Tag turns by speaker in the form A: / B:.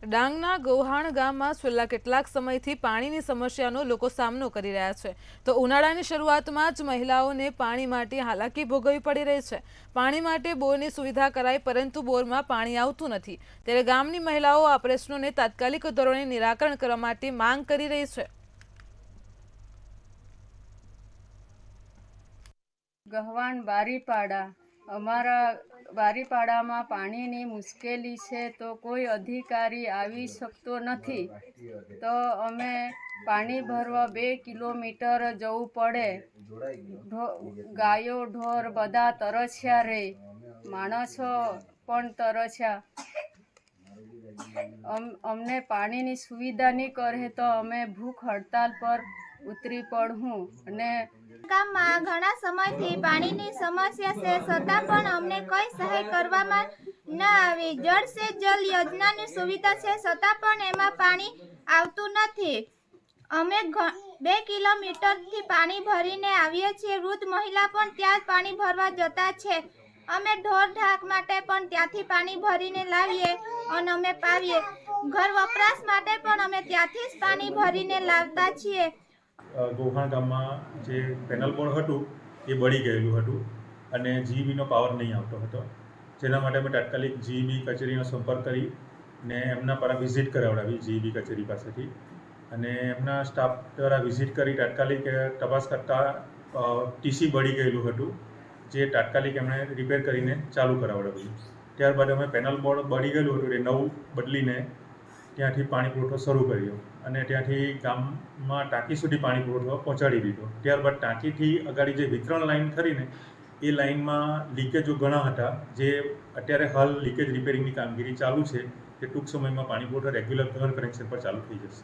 A: ડાંગના ગૌહાણ ગામમાં છેલ્લા કેટલાક સમયથી પાણીની સમસ્યાનો લોકો સામનો કરી રહ્યા છે તો ઉનાળાની શરૂઆતમાં જ મહિલાઓને પાણી માટે હાલાકી ભોગવવી પડી રહી છે। પાણી માટે બોરની સુવિધા કરાઈ પરંતુ બોરમાં પાણી આવતું નથી ત્યારે ગામની મહિલાઓ આ પ્રશ્નોને તાત્કાલિક ધોરણે નિરાકરણ કરવા માટે માંગ કરી રહી છે।
B: ગહવાણ બારીપાડા અમારા બારીપાડામાં પાણીની મુશ્કેલી છે તો કોઈ અધિકારી આવી શકતો નથી તો અમે પાણી ભરવા 2 કિલોમીટર જવું પડે। ગાયો ઢોર બધા તરસ્યા રહે, માણસો પણ તરસ્યા। અમને પાણીની સુવિધા નહીં કરે તો અમે ભૂખ હડતાલ પર ઉતરી પડું અને
C: ગામમાં ઘણા સમયથી પાણીની સમસ્યા છે છતાં પણ અમને કોઈ સહાય કરવામાં ન આવી। જળ સે જલ યોજનાની સુવિધા છે છતાં પણ એમાં પાણી આવતું નથી। અમે 2 કિલોમીટરથી પાણી ભરીને આવીએ છીએ। વૃદ્ધ મહિલા પણ ત્યાં પાણી ભરવા જતા છે। અમે ઢોર ઢાક માટે પણ ત્યાંથી પાણી ભરીને લાવીએ અને અમે પાવીએ। ઘર વપરાશ માટે પણ અમે ત્યાંથી જ પાણી ભરીને લાવતા છીએ।
D: ગોહાણ ગામમાં જે પેનલ બોર્ડ હતું એ બળી ગયેલું હતું અને જીઈબીનો પાવર નહીં આવતો હતો, જેના માટે અમે તાત્કાલિક જીઈબી કચેરીનો સંપર્ક કરી ને એમના પર વિઝિટ કરાવડાવી જીઈબી કચેરી પાસેથી અને એમના સ્ટાફ દ્વારા વિઝિટ કરી તાત્કાલિક તપાસ કરતાં ટીસી બળી ગયેલું હતું, જે તાત્કાલિક એમણે રિપેર કરીને ચાલુ કરાવડાવ્યું। ત્યારબાદ અમે પેનલ બોર્ડ બળી ગયેલું હતું એ નવું બદલીને ત્યાંથી પાણી પુરવઠો શરૂ કર્યો અને ત્યાંથી ગામમાં ટાંકી સુધી પાણી પુરવઠો પહોંચાડી દીધો। ત્યારબાદ ટાંકીથી અગાડી જે વિતરણ લાઇન ખરીને એ લાઇનમાં લીકેજો ઘણા હતા, જે અત્યારે હાલ લીકેજ રિપેરિંગની કામગીરી ચાલુ છે, કે ટૂંક સમયમાં પાણી પુરવઠો રેગ્યુલર ઘર કનેક્શન પર ચાલુ થઈ જશે।